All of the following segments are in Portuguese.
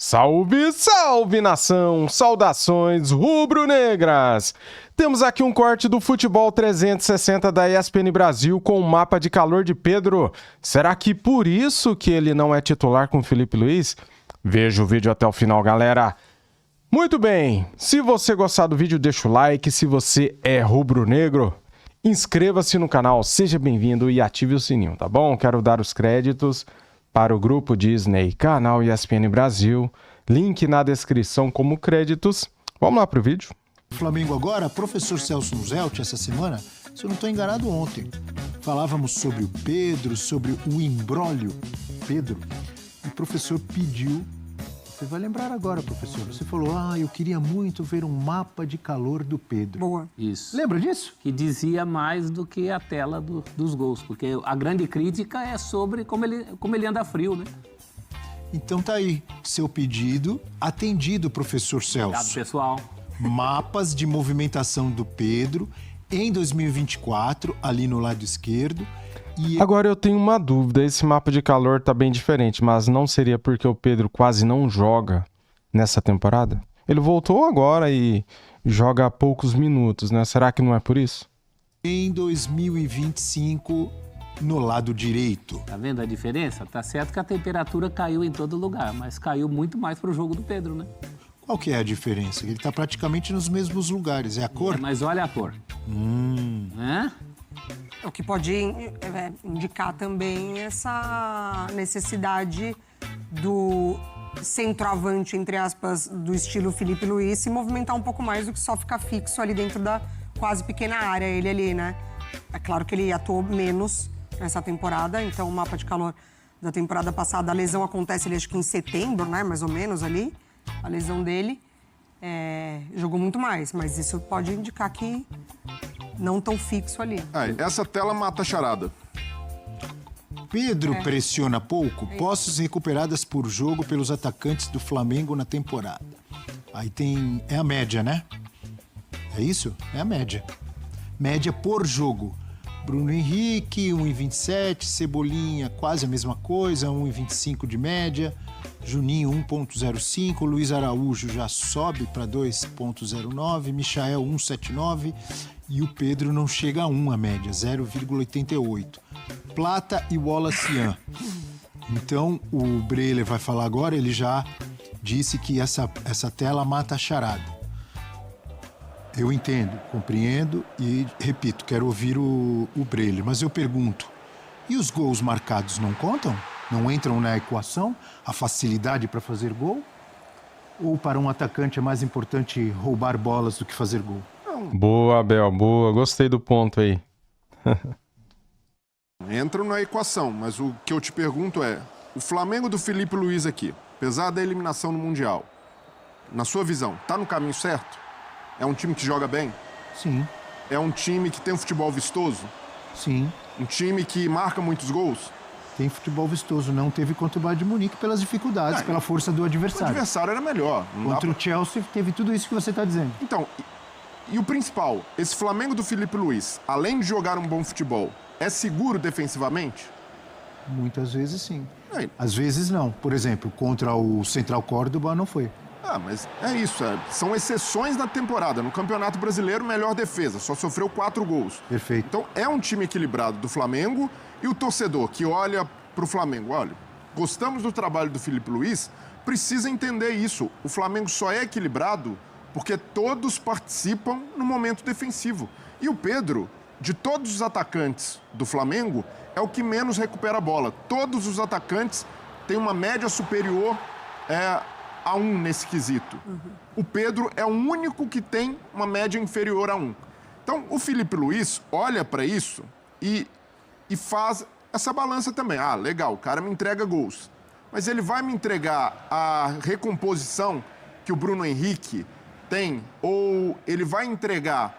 Salve, salve nação! Saudações rubro-negras! Temos aqui um corte do Futebol 360 da ESPN Brasil com o mapa de calor de Pedro. Será que por isso que ele não é titular com o Felipe Luiz? Veja o vídeo até o final, galera! Muito bem, se você gostar do vídeo, deixa o like. Se você é rubro-negro, inscreva-se no canal, seja bem-vindo e ative o sininho, tá bom? Quero dar os créditos para o Grupo Disney, canal ESPN Brasil, link na descrição como créditos. Vamos lá pro vídeo. Flamengo agora, professor Celso Nuzelti, essa semana, se eu não estou enganado, ontem, falávamos sobre o Pedro, sobre o imbróglio Pedro, e o professor pediu, você vai lembrar agora, professor, você falou, eu queria muito ver um mapa de calor do Pedro. Boa. Isso. Lembra disso? Que dizia mais do que a tela dos gols, porque a grande crítica é sobre como ele anda frio, né? Então tá aí, seu pedido atendido, professor Celso. Obrigado, pessoal. Mapas de movimentação do Pedro em 2024, ali no lado esquerdo. Agora eu tenho uma dúvida, esse mapa de calor tá bem diferente, mas não seria porque o Pedro quase não joga nessa temporada? Ele voltou agora e joga há poucos minutos, né? Será que não é por isso? Em 2025, no lado direito. Tá vendo a diferença? Tá certo que a temperatura caiu em todo lugar, mas caiu muito mais pro jogo do Pedro, né? Qual que é a diferença? Ele tá praticamente nos mesmos lugares, é a cor? Mas olha a cor. Né? O que pode indicar também essa necessidade do centroavante, entre aspas, do estilo Felipe Luiz, se movimentar um pouco mais do que só ficar fixo ali dentro da quase pequena área, ele ali, né? É claro que ele atuou menos nessa temporada, então o mapa de calor da temporada passada, a lesão acontece ali acho que em setembro, né? Mais ou menos ali, a lesão dele. Jogou muito mais, mas isso pode indicar que não tão fixo ali. Essa tela mata a charada. Pedro pressiona pouco, posses recuperadas por jogo pelos atacantes do Flamengo na temporada. Aí tem... é a média, né? É isso? É a média. Média por jogo. Bruno Henrique, 1,27. Cebolinha, quase a mesma coisa, 1,25 de média. Juninho, 1,05. Luiz Araújo já sobe para 2,09. Michael, 1,79. E o Pedro não chega a 1 a média, 0,88. Plata e Wallace Ian. Então, o Breler vai falar agora, ele já disse que essa tela mata a charada. Eu entendo, compreendo e, repito, quero ouvir o Breler. Mas eu pergunto, e os gols marcados não contam? Não entram na equação? A facilidade para fazer gol? Ou para um atacante é mais importante roubar bolas do que fazer gol? Boa, Abel, boa. Gostei do ponto aí. Entram na equação, mas o que eu te pergunto é, o Flamengo do Felipe Luiz aqui, apesar da eliminação no Mundial, na sua visão, tá no caminho certo? É um time que joga bem? Sim. É um time que tem um futebol vistoso? Sim. Um time que marca muitos gols? Tem futebol vistoso, não teve contra o Bayern de Munique pelas dificuldades, pela força do O adversário. adversário era melhor. Contra o Chelsea teve tudo isso que você está dizendo. Então, e o principal, esse Flamengo do Felipe Luiz, além de jogar um bom futebol, é seguro defensivamente? Muitas vezes sim. É. Às vezes não. Por exemplo, contra o Central Córdoba não foi. Mas é isso, são exceções na temporada. No Campeonato Brasileiro, melhor defesa, só sofreu 4 gols. Perfeito. Então, é um time equilibrado do Flamengo e o torcedor que olha pro Flamengo, olha, gostamos do trabalho do Felipe Luiz, precisa entender isso. O Flamengo só é equilibrado porque todos participam no momento defensivo. E o Pedro, de todos os atacantes do Flamengo, é o que menos recupera a bola. Todos os atacantes têm uma média superior a 1 nesse quesito. O Pedro é o único que tem uma média inferior a 1. Então, o Felipe Luiz olha para isso e faz essa balança também. Legal, o cara me entrega gols. Mas ele vai me entregar a recomposição que o Bruno Henrique tem, ou ele vai entregar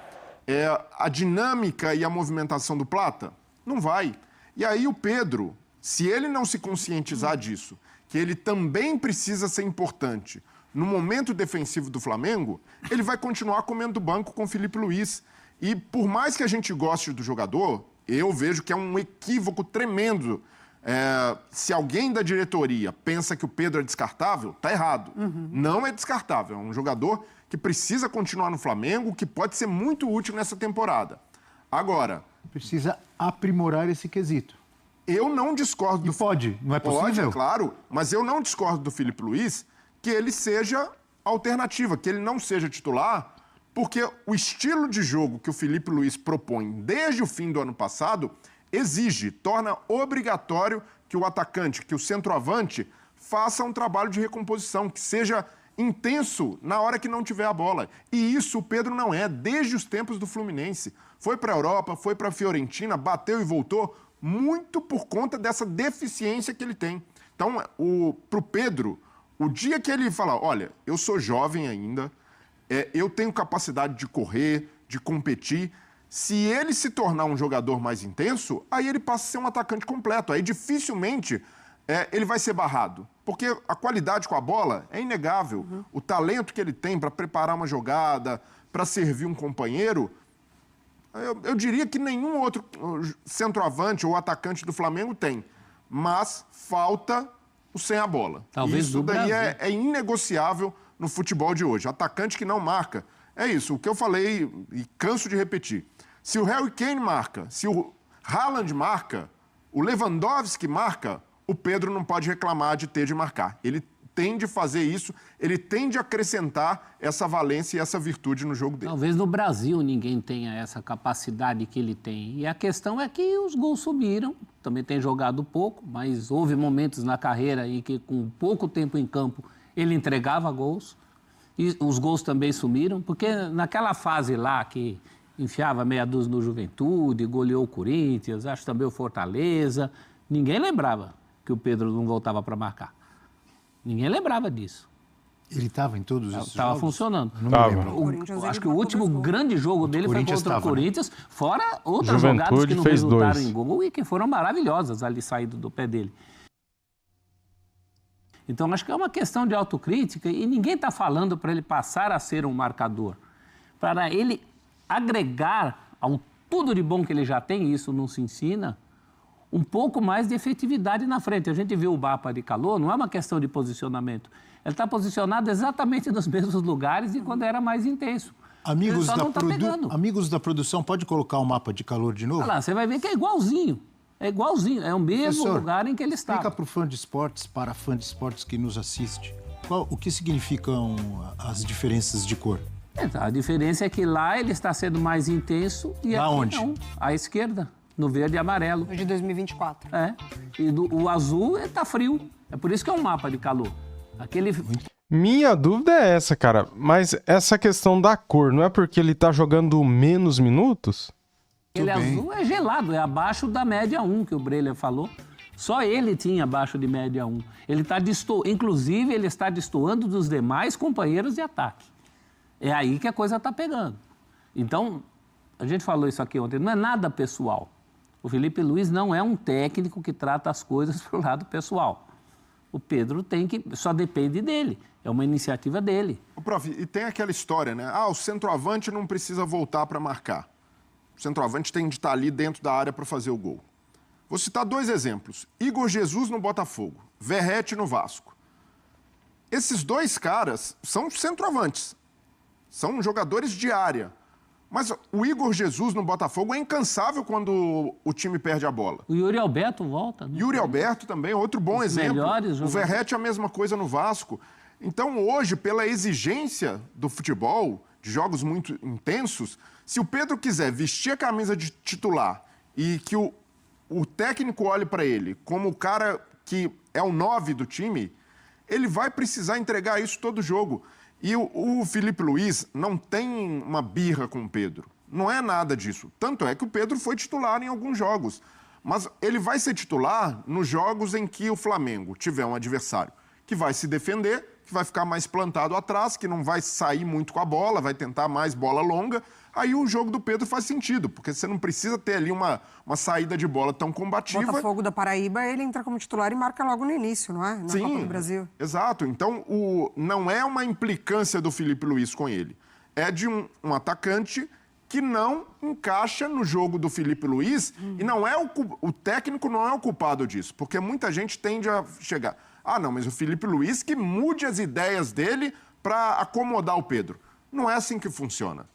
a dinâmica e a movimentação do Plata? Não vai. E aí o Pedro, se ele não se conscientizar disso, que ele também precisa ser importante no momento defensivo do Flamengo, ele vai continuar comendo do banco com o Felipe Luiz. E por mais que a gente goste do jogador, eu vejo que é um equívoco tremendo Se alguém da diretoria pensa que o Pedro é descartável, tá errado. Não é descartável. É um jogador que precisa continuar no Flamengo, que pode ser muito útil nessa temporada. Agora... Precisa aprimorar esse quesito. Eu não discordo... Pode, não é possível? Pode, claro, mas eu não discordo do Filipe Luís que ele seja alternativa, que ele não seja titular, porque o estilo de jogo que o Filipe Luís propõe desde o fim do ano passado torna obrigatório que o atacante, que o centroavante, faça um trabalho de recomposição, que seja intenso na hora que não tiver a bola. E isso o Pedro não é, desde os tempos do Fluminense. Foi para a Europa, foi para a Fiorentina, bateu e voltou, muito por conta dessa deficiência que ele tem. Então, para o Pedro, o dia que ele falar, olha, eu sou jovem ainda, eu tenho capacidade de correr, de competir, se ele se tornar um jogador mais intenso, aí ele passa a ser um atacante completo. Aí dificilmente ele vai ser barrado. Porque a qualidade com a bola é inegável. O talento que ele tem para preparar uma jogada, para servir um companheiro, eu diria que nenhum outro centroavante ou atacante do Flamengo tem. Mas falta o sem a bola. Talvez isso daí é inegociável no futebol de hoje. Atacante que não marca. É isso, o que eu falei e canso de repetir. Se o Harry Kane marca, se o Haaland marca, o Lewandowski marca, o Pedro não pode reclamar de ter de marcar. Ele tem de fazer isso, ele tem de acrescentar essa valência e essa virtude no jogo dele. Talvez no Brasil ninguém tenha essa capacidade que ele tem. E a questão é que os gols subiram, também tem jogado pouco, mas houve momentos na carreira em que com pouco tempo em campo ele entregava gols. E os gols também sumiram, porque naquela fase lá que enfiava meia dúzia no Juventude, goleou o Corinthians, acho também o Fortaleza, ninguém lembrava que o Pedro não voltava para marcar. Ninguém lembrava disso. Ele estava em todos esses jogos? Estava funcionando. Não me lembro. Acho que o último grande jogo dele foi contra o Corinthians, fora outras Juventude jogadas que não fez resultaram 2. em gol e que foram maravilhosas ali saído do pé dele. Então, acho que é uma questão de autocrítica e ninguém está falando para ele passar a ser um marcador. Para ele agregar ao tudo de bom que ele já tem, isso não se ensina, um pouco mais de efetividade na frente. A gente viu o mapa de calor, não é uma questão de posicionamento. Ele está posicionado exatamente nos mesmos lugares de quando era mais intenso. Amigos, ele só não tá pegando. Amigos da produção, pode colocar o mapa de calor de novo? Olha lá, você vai ver que é igualzinho. É igualzinho, é o mesmo Professor, lugar em que ele estava. Explica para o fã de esportes, para fã de esportes que nos assiste, o que significam as diferenças de cor? A diferença é que lá ele está sendo mais intenso e Lá aqui onde? não, à esquerda, no verde e amarelo. De 2024. E o azul está frio. É por isso que é um mapa de calor. Minha dúvida é essa, cara. Mas essa questão da cor, não é porque ele tá jogando menos minutos? Aquele Muito bem. azul é gelado, é abaixo da média 1, que o Breler falou. Só ele tinha abaixo de média 1. Ele está inclusive, ele está destoando dos demais companheiros de ataque. É aí que a coisa está pegando. Então, a gente falou isso aqui ontem, não é nada pessoal. O Filipe Luís não é um técnico que trata as coisas pro lado pessoal. O Pedro só depende dele, é uma iniciativa dele. Prof, e tem aquela história, né? O centroavante não precisa voltar para marcar. O centroavante tem de estar ali dentro da área para fazer o gol. Vou citar 2 exemplos. Igor Jesus no Botafogo, Verratti no Vasco. Esses 2 caras são centroavantes, são jogadores de área. Mas o Igor Jesus no Botafogo é incansável quando o time perde a bola. O Yuri Alberto volta. Né? Yuri Alberto também, outro bom exemplo. Melhores o Verratti é a mesma coisa no Vasco. Então, hoje, pela exigência do futebol, de jogos muito intensos, se o Pedro quiser vestir a camisa de titular e que o técnico olhe para ele como o cara que é o 9 do time, ele vai precisar entregar isso todo jogo. E o Filipe Luís não tem uma birra com o Pedro. Não é nada disso. Tanto é que o Pedro foi titular em alguns jogos. Mas ele vai ser titular nos jogos em que o Flamengo tiver um adversário que vai se defender, que vai ficar mais plantado atrás, que não vai sair muito com a bola, vai tentar mais bola longa. Aí o jogo do Pedro faz sentido, porque você não precisa ter ali uma saída de bola tão combativa. Botafogo da Paraíba, ele entra como titular e marca logo no início, não é? Na Copa do Brasil. Exato. Então, não é uma implicância do Filipe Luís com ele. É de um atacante que não encaixa no jogo do Filipe Luís e não é o técnico não é o culpado disso, porque muita gente tende a chegar, não, mas o Filipe Luís que mude as ideias dele para acomodar o Pedro. Não é assim que funciona.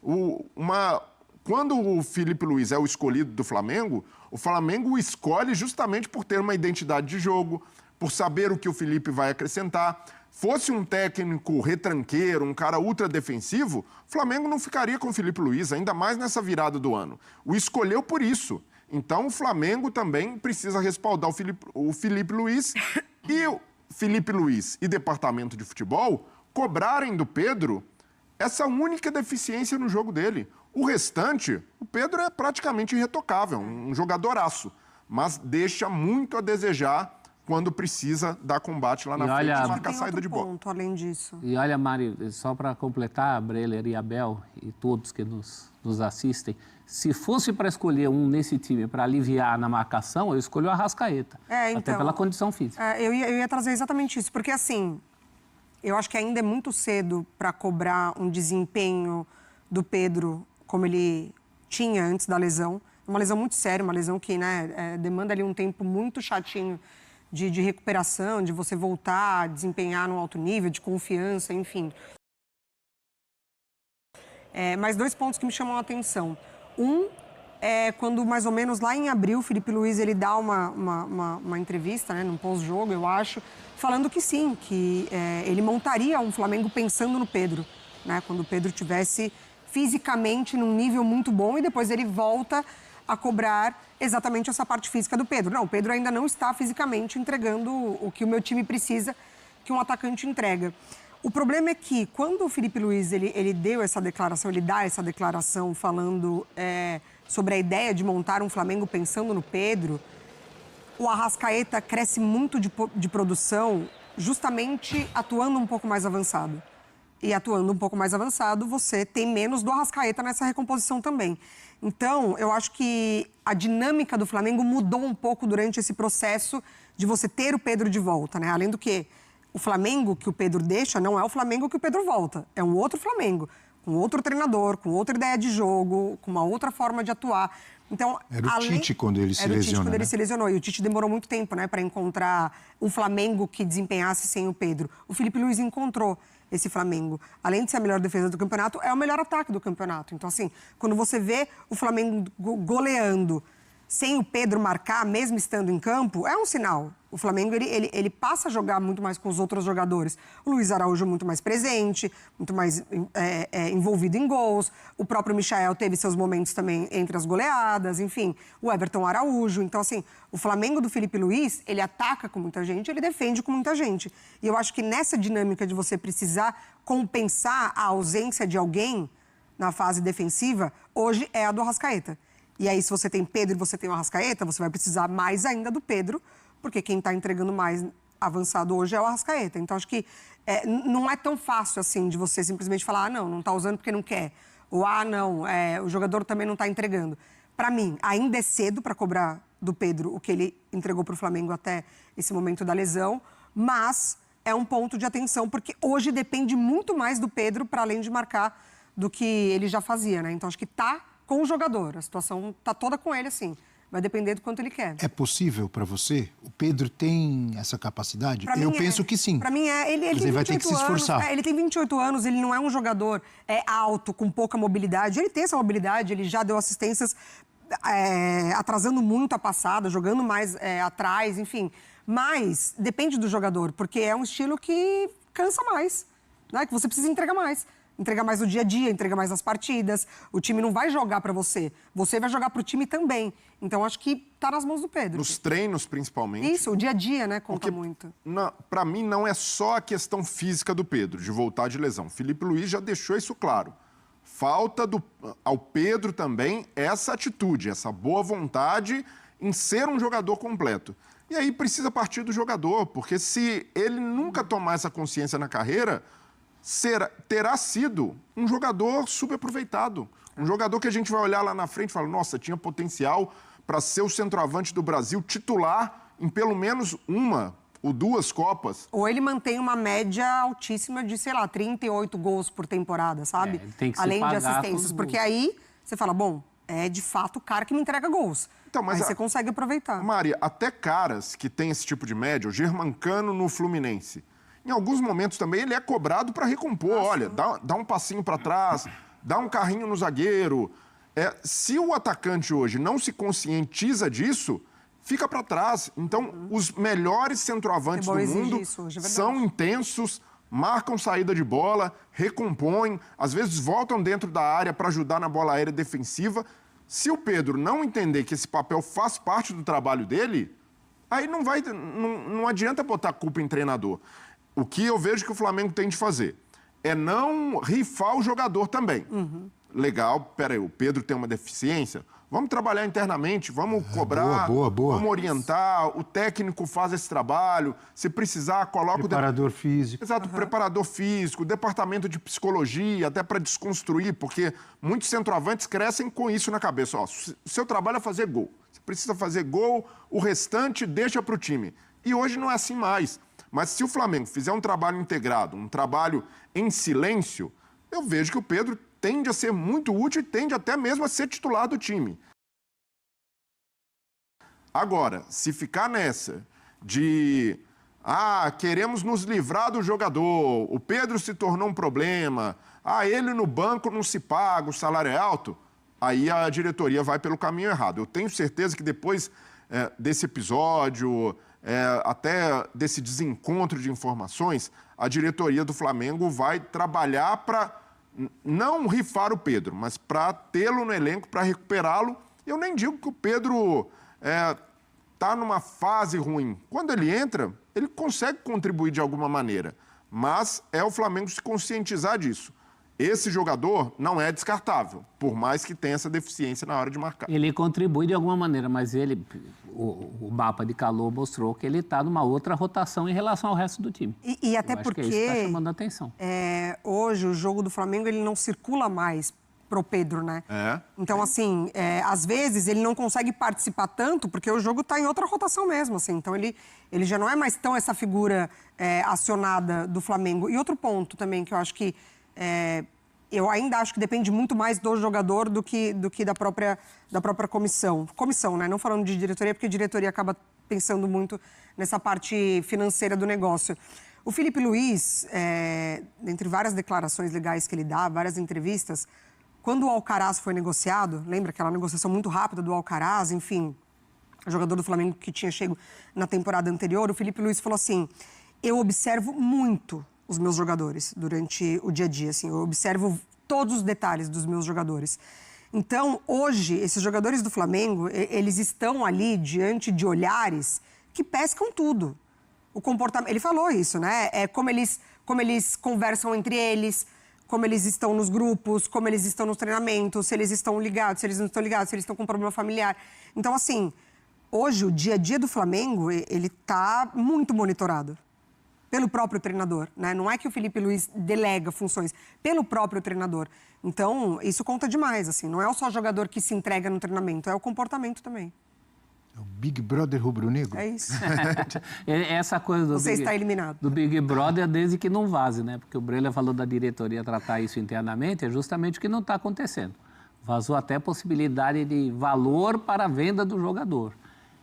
Quando o Filipe Luís é o escolhido do Flamengo, o Flamengo o escolhe justamente por ter uma identidade de jogo, por saber o que o Filipe vai acrescentar. Fosse um técnico retranqueiro, um cara ultra defensivo, o Flamengo não ficaria com o Filipe Luís, ainda mais nessa virada do ano. O escolheu por isso. Então o Flamengo também precisa respaldar o Filipe Luís e o Filipe Luís e departamento de futebol cobrarem do Pedro essa única deficiência no jogo dele. O restante, o Pedro é praticamente irretocável, um jogadoraço, mas deixa muito a desejar quando precisa dar combate lá na frente e marcar a saída de bola. Ponto, além disso. E olha, Mari, só para completar, Breler e Abel e todos que nos assistem, se fosse para escolher um nesse time para aliviar na marcação, eu escolho o Arrascaeta, até pela condição física. Eu ia trazer exatamente isso, porque assim, eu acho que ainda é muito cedo para cobrar um desempenho do Pedro como ele tinha antes da lesão. Uma lesão muito séria, uma lesão que demanda ali um tempo muito chatinho de recuperação, de você voltar a desempenhar num alto nível, de confiança, enfim. Mas 2 pontos que me chamam a atenção. Um é quando, mais ou menos lá em abril, o Filipe Luís ele dá uma entrevista, num pós-jogo, eu acho, falando que sim, que ele montaria um Flamengo pensando no Pedro, quando o Pedro tivesse fisicamente num nível muito bom e depois ele volta a cobrar exatamente essa parte física do Pedro. Não, o Pedro ainda não está fisicamente entregando o que o meu time precisa que um atacante entrega. O problema é que quando o Filipe Luís ele deu essa declaração, ele dá essa declaração falando sobre a ideia de montar um Flamengo pensando no Pedro, o Arrascaeta cresce muito de produção justamente atuando um pouco mais avançado. E atuando um pouco mais avançado, você tem menos do Arrascaeta nessa recomposição também. Então, eu acho que a dinâmica do Flamengo mudou um pouco durante esse processo de você ter o Pedro de volta, Além do que o Flamengo que o Pedro deixa não é o Flamengo que o Pedro volta. É um outro Flamengo, com outro treinador, com outra ideia de jogo, com uma outra forma de atuar. Então, era o Tite quando ele se lesionou. Era o Tite quando ele se lesionou. E o Tite demorou muito tempo, para encontrar um Flamengo que desempenhasse sem o Pedro. O Filipe Luís encontrou esse Flamengo. Além de ser a melhor defesa do campeonato, é o melhor ataque do campeonato. Então, assim, quando você vê o Flamengo goleando sem o Pedro marcar, mesmo estando em campo, é um sinal. O Flamengo, ele passa a jogar muito mais com os outros jogadores. O Luiz Araújo muito mais presente, muito mais envolvido em gols. O próprio Michael teve seus momentos também entre as goleadas, enfim. O Everton Araújo. Então, assim, o Flamengo do Filipe Luís, ele ataca com muita gente, ele defende com muita gente. E eu acho que nessa dinâmica de você precisar compensar a ausência de alguém na fase defensiva, hoje é a do Arrascaeta. E aí, se você tem Pedro e você tem o Arrascaeta, você vai precisar mais ainda do Pedro, porque quem está entregando mais avançado hoje é o Arrascaeta. Então, acho que não é tão fácil assim de você simplesmente falar, não está usando porque não quer. Ou, o jogador também não está entregando. Para mim, ainda é cedo para cobrar do Pedro o que ele entregou para o Flamengo até esse momento da lesão, mas é um ponto de atenção, porque hoje depende muito mais do Pedro para além de marcar do que ele já fazia, Então, acho que está com o jogador. A situação está toda com ele, assim. Vai depender do quanto ele quer. É possível para você? O Pedro tem essa capacidade? Eu penso que sim. Para mim é. Ele vai ter que se esforçar. Ele tem 28 anos, ele não é um jogador alto, com pouca mobilidade. Ele tem essa mobilidade, ele já deu assistências atrasando muito a passada, jogando mais atrás, enfim. Mas depende do jogador, porque é um estilo que cansa mais, que você precisa entregar mais. Entregar mais no dia a dia, entregar mais nas partidas. O time não vai jogar para você. Você vai jogar para o time também. Então, acho que está nas mãos do Pedro. Nos treinos, principalmente. Isso, o dia a dia, conta muito. Para mim, não é só a questão física do Pedro, de voltar de lesão. Filipe Luís já deixou isso claro. Falta ao Pedro também essa atitude, essa boa vontade em ser um jogador completo. E aí precisa partir do jogador, porque se ele nunca tomar essa consciência na carreira, terá sido um jogador subaproveitado. Um jogador que a gente vai olhar lá na frente e falar, nossa, tinha potencial para ser o centroavante do Brasil titular em pelo menos uma ou duas Copas. Ou ele mantém uma média altíssima de, 38 gols por temporada, sabe? Tem que além de assistências. Porque aí você fala, bom, é de fato o cara que me entrega gols. Então, mas aí você consegue aproveitar. Maria, até caras que têm esse tipo de média, o Germancano no Fluminense, em alguns momentos também ele é cobrado para recompor. Olha, dá um passinho para trás, dá um carrinho no zagueiro. Se o atacante hoje não se conscientiza disso, fica para trás. Então, os melhores centroavantes do mundo são intensos, marcam saída de bola, recompõem, às vezes voltam dentro da área para ajudar na bola aérea defensiva. Se o Pedro não entender que esse papel faz parte do trabalho dele, aí não adianta botar a culpa em treinador. O que eu vejo que o Flamengo tem de fazer é não rifar o jogador também. Legal, peraí, o Pedro tem uma deficiência, vamos trabalhar internamente, vamos cobrar, boa. vamos orientar, o técnico faz esse trabalho, se precisar, coloca Preparador físico. Exato, preparador físico, departamento de psicologia, até para desconstruir, porque muitos centroavantes crescem com isso na cabeça. Ó, o seu trabalho é fazer gol. Você precisa fazer gol, o restante deixa para o time. E hoje não é assim mais. Mas se o Flamengo fizer um trabalho integrado, um trabalho em silêncio, eu vejo que o Pedro tende a ser muito útil e tende até mesmo a ser titular do time. Agora, se ficar nessa de queremos nos livrar do jogador, o Pedro se tornou um problema, ele no banco não se paga, o salário é alto, aí a diretoria vai pelo caminho errado. Eu tenho certeza que depois desse episódio, até desse desencontro de informações, a diretoria do Flamengo vai trabalhar para não rifar o Pedro, mas para tê-lo no elenco, para recuperá-lo. Eu nem digo que o Pedro está numa fase ruim. Quando ele entra, ele consegue contribuir de alguma maneira, mas é o Flamengo se conscientizar disso. Esse jogador não é descartável, por mais que tenha essa deficiência na hora de marcar. Ele contribui de alguma maneira, mas o mapa de calor mostrou que ele está numa outra rotação em relação ao resto do time. E até porque isso está chamando a atenção. Hoje o jogo do Flamengo ele não circula mais pro Pedro, né? Então, assim, às vezes ele não consegue participar tanto porque o jogo está em outra rotação mesmo, assim. Então, ele já não é mais tão essa figura acionada do Flamengo. E outro ponto também que eu acho que eu ainda acho que depende muito mais do jogador do que da própria comissão. Comissão, né? Não falando de diretoria, porque a diretoria acaba pensando muito nessa parte financeira do negócio. O Filipe Luís, entre várias declarações legais que ele dá, várias entrevistas, quando o Alcaraz foi negociado, lembra aquela negociação muito rápida do Alcaraz, enfim, o jogador do Flamengo que tinha chego na temporada anterior, o Filipe Luís falou assim, eu observo muito os meus jogadores durante o dia a dia, assim, eu observo todos os detalhes dos meus jogadores. Então, hoje, esses jogadores do Flamengo, eles estão ali diante de olhares que pescam tudo. O comportamento, ele falou isso, né? Como eles conversam entre eles, como eles estão nos grupos, como eles estão nos treinamentos, se eles estão ligados, se eles não estão ligados, se eles estão com problema familiar. Então, assim, hoje, o dia a dia do Flamengo, ele está muito monitorado pelo próprio treinador, né? Não é que o Filipe Luís delega funções, pelo próprio treinador. Então, isso conta demais, assim. Não é só o jogador que se entrega no treinamento, é o comportamento também. É o Big Brother rubro-negro? É isso. Essa coisa Você está eliminado. Do Big Brother desde que não vaze, né? Porque o Breler falou da diretoria tratar isso internamente, é justamente o que não está acontecendo. Vazou até a possibilidade de valor para a venda do jogador.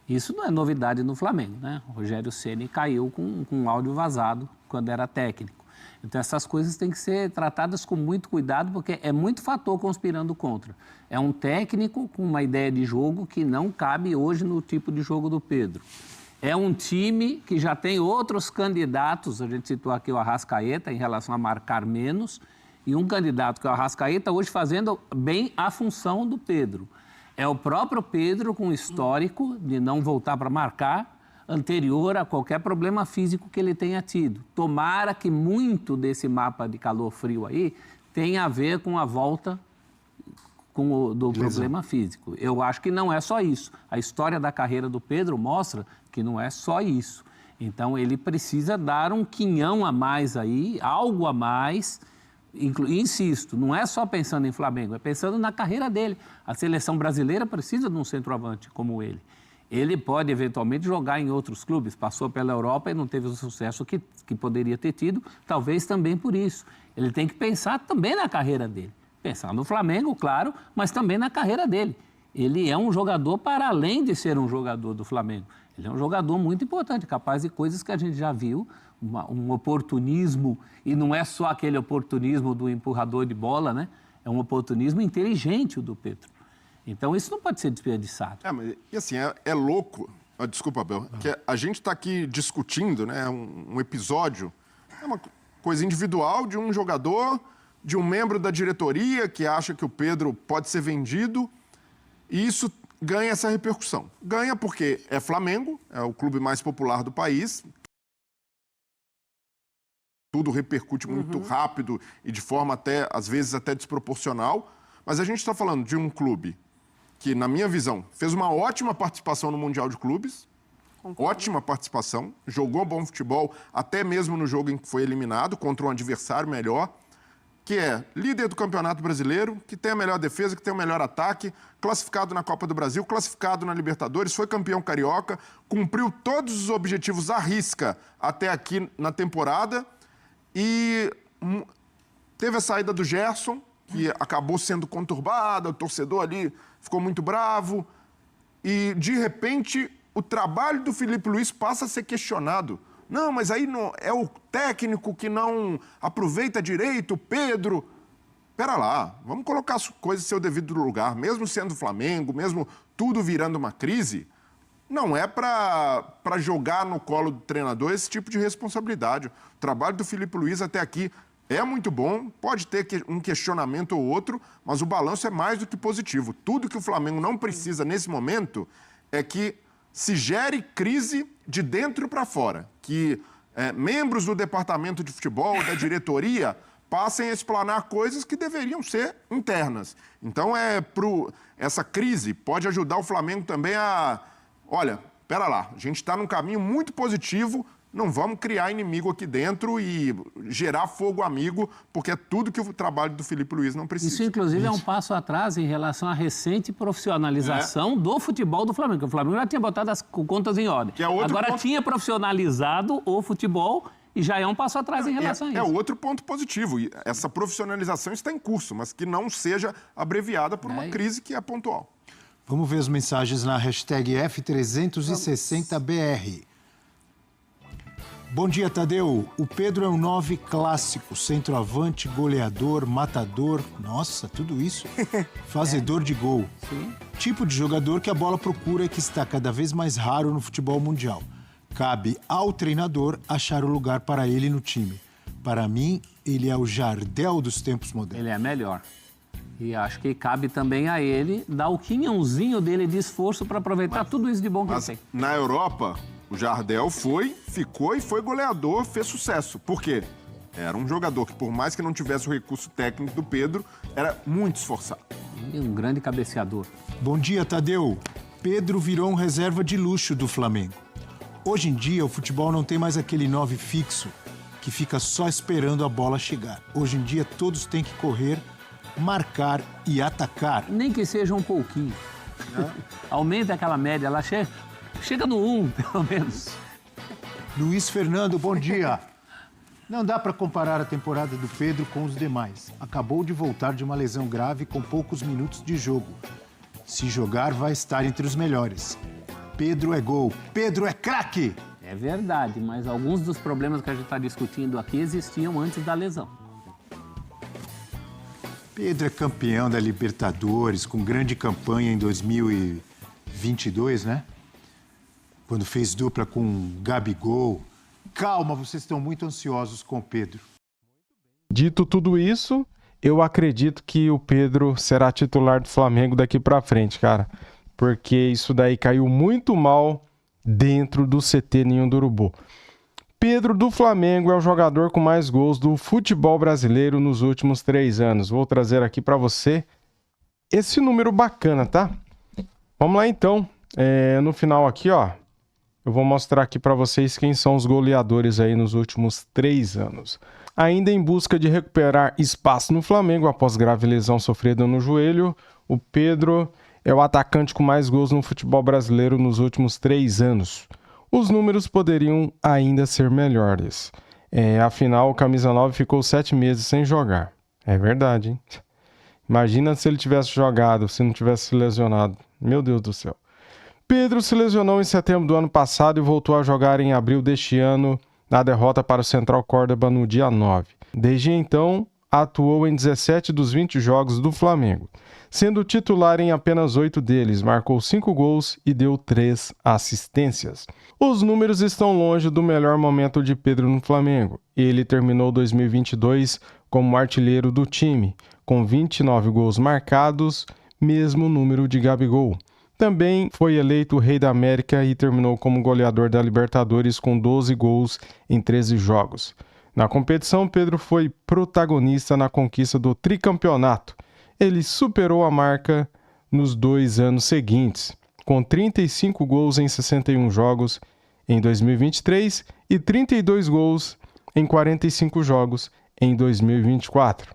Isso não é novidade no Flamengo, né? O Rogério Ceni caiu com um áudio vazado quando era técnico. Então, essas coisas têm que ser tratadas com muito cuidado, porque é muito fator conspirando contra. É um técnico com uma ideia de jogo que não cabe hoje no tipo de jogo do Pedro. É um time que já tem outros candidatos, a gente citou aqui o Arrascaeta, em relação a marcar menos, e um candidato que é o Arrascaeta hoje fazendo bem a função do Pedro. É o próprio Pedro com histórico de não voltar para marcar, anterior a qualquer problema físico que ele tenha tido. Tomara que muito desse mapa de calor-frio aí tenha a ver com a volta do problema físico. Eu acho que não é só isso. A história da carreira do Pedro mostra que não é só isso. Então, ele precisa dar um quinhão a mais aí, algo a mais. Insisto, não é só pensando em Flamengo, é pensando na carreira dele. A seleção brasileira precisa de um centroavante como ele. Ele pode, eventualmente, jogar em outros clubes. Passou pela Europa e não teve o sucesso que poderia ter tido, talvez também por isso. Ele tem que pensar também na carreira dele. Pensar no Flamengo, claro, mas também na carreira dele. Ele é um jogador para além de ser um jogador do Flamengo. Ele é um jogador muito importante, capaz de coisas que a gente já viu, um oportunismo, e não é só aquele oportunismo do empurrador de bola, né? É um oportunismo inteligente o do Pedro. Então isso não pode ser desperdiçado. Mas, e assim, é louco, desculpa, Abel, que a gente está aqui discutindo, né, um episódio, é uma coisa individual de um jogador, de um membro da diretoria que acha que o Pedro pode ser vendido, e isso ganha essa repercussão. Ganha porque é Flamengo, é o clube mais popular do país, tudo repercute muito rápido e de forma até, às vezes, até desproporcional, mas a gente está falando de um clube que, na minha visão, fez uma ótima participação no Mundial de Clubes, ótima participação, jogou bom futebol, até mesmo no jogo em que foi eliminado, contra um adversário melhor, que é líder do Campeonato Brasileiro, que tem a melhor defesa, que tem o melhor ataque, classificado na Copa do Brasil, classificado na Libertadores, foi campeão carioca, cumpriu todos os objetivos à risca até aqui na temporada e teve a saída do Gerson, que acabou sendo conturbada, o torcedor ali ficou muito bravo e, de repente, o trabalho do Filipe Luís passa a ser questionado. Não, mas aí não, é o técnico que não aproveita direito, o Pedro. Pera lá, vamos colocar as coisas em seu devido lugar. Mesmo sendo Flamengo, mesmo tudo virando uma crise, não é para jogar no colo do treinador esse tipo de responsabilidade. O trabalho do Filipe Luís até aqui é muito bom, pode ter um questionamento ou outro, mas o balanço é mais do que positivo. Tudo que o Flamengo não precisa nesse momento é que se gere crise de dentro para fora, que membros do departamento de futebol, da diretoria, passem a explanar coisas que deveriam ser internas. Então, essa crise pode ajudar o Flamengo também a... Olha, pera lá, a gente está num caminho muito positivo, não vamos criar inimigo aqui dentro e gerar fogo amigo, porque é tudo que o trabalho do Filipe Luís não precisa. Isso, inclusive, é um passo atrás em relação à recente profissionalização do futebol do Flamengo. O Flamengo já tinha botado as contas em ordem. Agora tinha profissionalizado o futebol e já é um passo atrás em relação a isso. É outro ponto positivo. E essa profissionalização está em curso, mas que não seja abreviada por uma crise que é pontual. Vamos ver as mensagens na hashtag F360BR. Bom dia, Tadeu. O Pedro é um 9 clássico, centroavante, goleador, matador, nossa, tudo isso, fazedor de gol. Sim. Tipo de jogador que a bola procura e que está cada vez mais raro no futebol mundial. Cabe ao treinador achar o lugar para ele no time. Para mim, ele é o Jardel dos tempos modernos. Ele é melhor. E acho que cabe também a ele dar o quinhãozinho dele de esforço para aproveitar tudo isso de bom que ele tem. Na Europa, o Jardel ficou e foi goleador, fez sucesso. Por quê? Era um jogador que, por mais que não tivesse o recurso técnico do Pedro, era muito esforçado. E um grande cabeceador. Bom dia, Tadeu. Pedro virou um reserva de luxo do Flamengo. Hoje em dia, o futebol não tem mais aquele 9 fixo que fica só esperando a bola chegar. Hoje em dia, todos têm que correr, marcar e atacar. Nem que seja um pouquinho. Aumenta aquela média, ela chega no 1, pelo menos. Luiz Fernando, bom dia. Não dá para comparar a temporada do Pedro com os demais. Acabou de voltar de uma lesão grave com poucos minutos de jogo. Se jogar, vai estar entre os melhores. Pedro é gol. Pedro é craque. É verdade, mas alguns dos problemas que a gente está discutindo aqui existiam antes da lesão. Pedro é campeão da Libertadores, com grande campanha em 2022, né? Quando fez dupla com Gabigol. Calma, vocês estão muito ansiosos com o Pedro. Dito tudo isso, eu acredito que o Pedro será titular do Flamengo daqui pra frente, cara. Porque isso daí caiu muito mal dentro do CT Ninho do Urubu. Pedro do Flamengo é o jogador com mais gols do futebol brasileiro nos últimos 3 anos. Vou trazer aqui pra você esse número bacana, tá? Vamos lá então. No final aqui, ó, eu vou mostrar aqui pra vocês quem são os goleadores aí nos últimos 3 anos. Ainda em busca de recuperar espaço no Flamengo após grave lesão sofrida no joelho, o Pedro é o atacante com mais gols no futebol brasileiro nos últimos 3 anos. Os números poderiam ainda ser melhores. Afinal, o camisa 9 ficou 7 meses sem jogar. É verdade, hein? Imagina se ele tivesse jogado, se não tivesse se lesionado. Meu Deus do céu. Pedro se lesionou em setembro do ano passado e voltou a jogar em abril deste ano, na derrota para o Central Córdoba no dia 9. Desde então, atuou em 17 dos 20 jogos do Flamengo. Sendo titular em apenas 8 deles, marcou 5 gols e deu 3 assistências. Os números estão longe do melhor momento de Pedro no Flamengo. Ele terminou 2022 como artilheiro do time, com 29 gols marcados, mesmo número de Gabigol. Também foi eleito o Rei da América e terminou como goleador da Libertadores com 12 gols em 13 jogos. Na competição, Pedro foi protagonista na conquista do tricampeonato. Ele superou a marca nos 2 anos seguintes, com 35 gols em 61 jogos em 2023 e 32 gols em 45 jogos em 2024.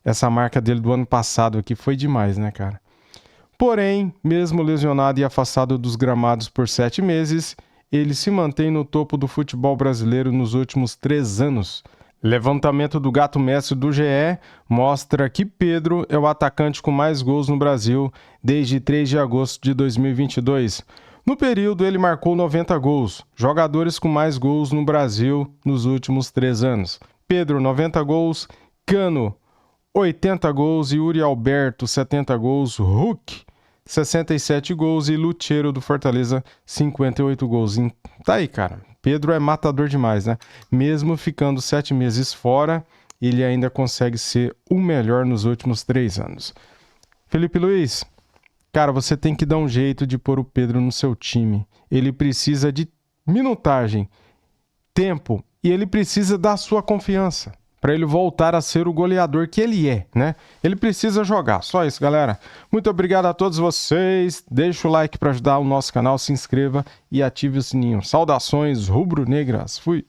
Essa marca dele do ano passado aqui foi demais, né, cara? Porém, mesmo lesionado e afastado dos gramados por 7 meses, ele se mantém no topo do futebol brasileiro nos últimos 3 anos. Levantamento do Gato Mestre do GE mostra que Pedro é o atacante com mais gols no Brasil desde 3 de agosto de 2022. No período, ele marcou 90 gols, jogadores com mais gols no Brasil nos últimos 3 anos. Pedro, 90 gols, Cano, 80 gols, Yuri Alberto, 70 gols, Hulk, 67 gols e Lucheiro do Fortaleza, 58 gols. Tá aí, cara. Pedro é matador demais, né? Mesmo ficando 7 meses fora, ele ainda consegue ser o melhor nos últimos 3 anos. Felipe Luiz, cara, você tem que dar um jeito de pôr o Pedro no seu time. Ele precisa de minutagem, tempo e ele precisa da sua confiança para ele voltar a ser o goleador que ele é, né? Ele precisa jogar. Só isso, galera. Muito obrigado a todos vocês. Deixa o like para ajudar o nosso canal, se inscreva e ative o sininho. Saudações rubro-negras. Fui!